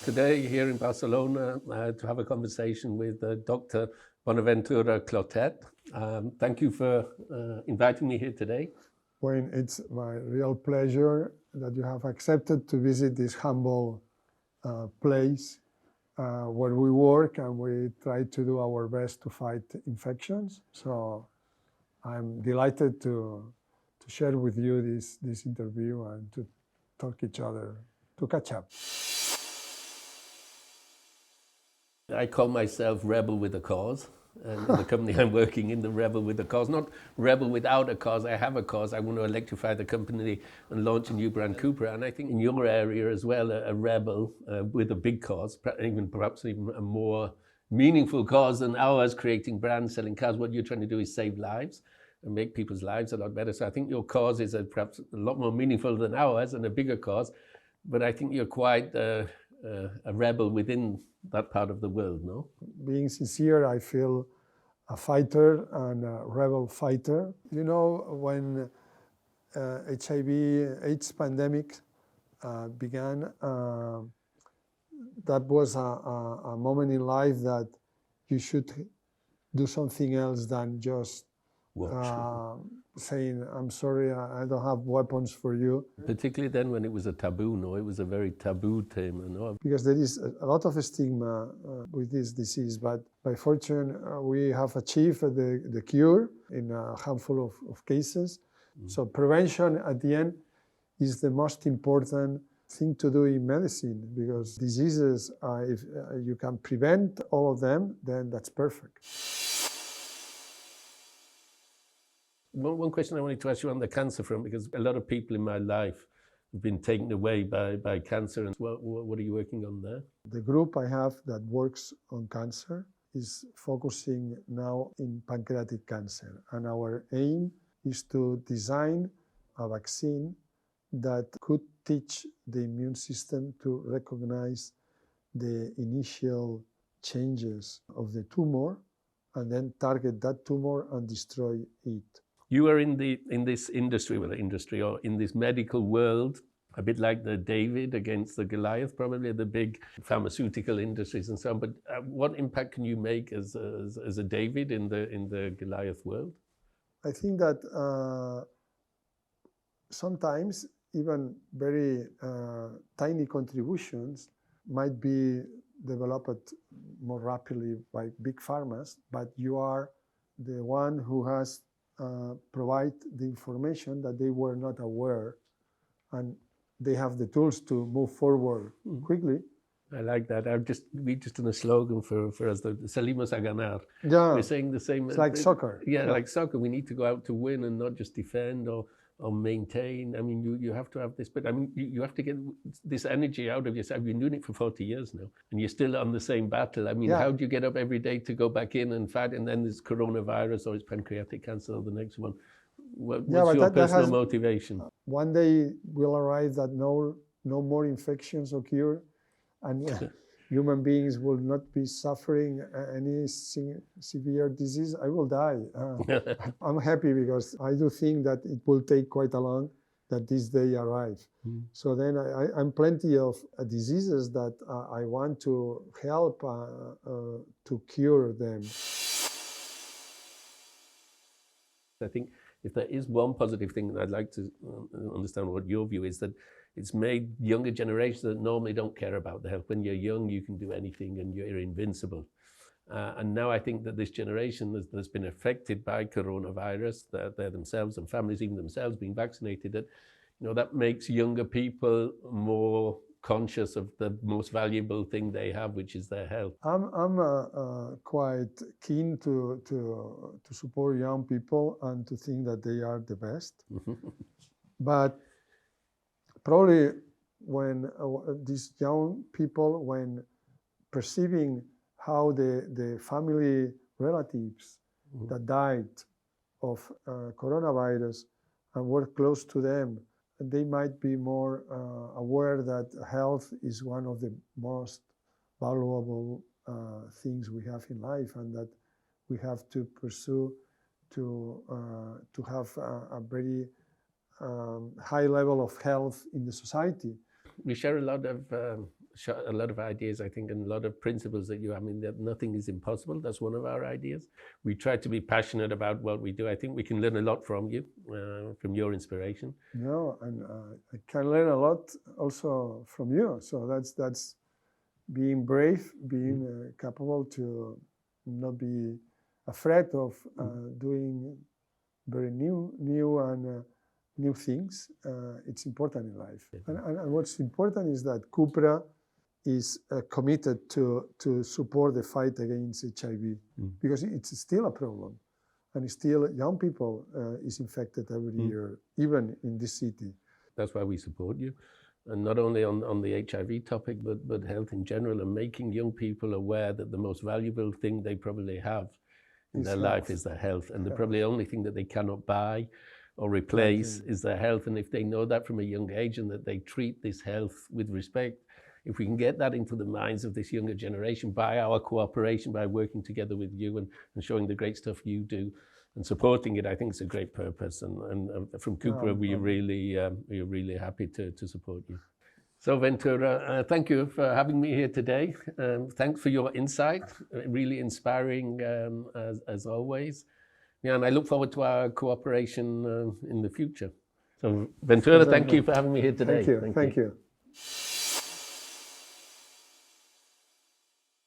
Today here in Barcelona to have a conversation with Dr. Bonaventura Clotet. Thank you for inviting me here today. Wayne, it's my real pleasure that you have accepted to visit this humble place where we work and we try to do our best to fight infections. So I'm delighted to share with you this interview and to talk each other, to catch up. I call myself Rebel with a Cause. And in the company I'm working in, the Rebel with a Cause. Not Rebel without a cause, I have a cause. I want to electrify the company and launch a new brand, Cupra. And I think in your area as well, a rebel with a big cause, perhaps even a more meaningful cause than ours, creating brands, selling cars. What you're trying to do is save lives and make people's lives a lot better. So I think your cause is perhaps a lot more meaningful than ours and a bigger cause. But I think you're quite a rebel within that part of the world, no? Being sincere, I feel a fighter and a rebel fighter. You know, when HIV/AIDS pandemic began, that was a moment in life that you should do something else than just saying, I'm sorry, I don't have weapons for you. Particularly then when it was a taboo, no? It was a very taboo theme, no? Because there is a lot of stigma with this disease, but by fortune, we have achieved the cure in a handful of cases. So prevention at the end is the most important thing to do in medicine, because diseases, if you can prevent all of them, then that's perfect. One question I wanted to ask you on the cancer front, because a lot of people in my life have been taken away by cancer. And what are you working on there? The group I have that works on cancer is focusing now in pancreatic cancer. And our aim is to design a vaccine that could teach the immune system to recognize the initial changes of the tumor and then target that tumor and destroy it. You are in this industry, or in this medical world, a bit like the David against the Goliath, probably the big pharmaceutical industries and so on. But what impact can you make as a David in the Goliath world? I think that sometimes even very tiny contributions might be developed more rapidly by big pharmas, but you are the one who has provide the information that they were not aware, and they have the tools to move forward quickly. I like that. We just done a slogan for us, the Salimos a ganar. Yeah. We're saying the same. It's like soccer. Yeah, like soccer. We need to go out to win and not just defend or maintain. I mean, you have to have this, but I mean, you have to get this energy out of yourself. I've been doing it for 40 years now, and you're still on the same battle. I mean, how do you get up every day to go back in and fight? And then there's coronavirus or it's pancreatic cancer or the next one. What's your personal motivation? One day will arrive that no more infections occur, and human beings will not be suffering any severe disease. I will die. I'm happy because I do think that it will take quite a long that this day arrive. So then I'm plenty of diseases that I want to help to cure them. I think if there is one positive thing that I'd like to understand what your view is, that it's made younger generations that normally don't care about the health. When you're young, you can do anything and you're invincible. And now I think that this generation that's been affected by coronavirus, they're themselves and families, even themselves, being vaccinated, that makes younger people more conscious of the most valuable thing they have, which is their health. I'm quite keen to support young people and to think that they are the best. But probably when these young people, when perceiving how the family relatives that died of coronavirus and were close to them, they might be more aware that health is one of the most valuable things we have in life, and that we have to pursue to have a very high level of health in the society. We share a lot of a lot of ideas, I think, and a lot of principles that you have. I mean, that nothing is impossible. That's one of our ideas. We try to be passionate about what we do. I think we can learn a lot from you, from your inspiration. No, and I can learn a lot also from you. So that's being brave, being capable to not be afraid of doing very new and new things. It's important in life. And what's important is that Cupra is committed to support the fight against HIV because it's still a problem. And still young people is infected every year, even in this city. That's why we support you. And not only on the HIV topic, but health in general, and making young people aware that the most valuable thing they probably have in their life is their health. And the probably only thing that they cannot buy or replace is their health. And if they know that from a young age and that they treat this health with respect, if we can get that into the minds of this younger generation by our cooperation, by working together with you and showing the great stuff you do and supporting it, I think it's a great purpose. And from Cupra, we're really happy to support you. So Ventura, thank you for having me here today. Thanks for your insight, really inspiring as always. Yeah, and I look forward to our cooperation in the future. So Ventura, thank you for having me here today. Thank you.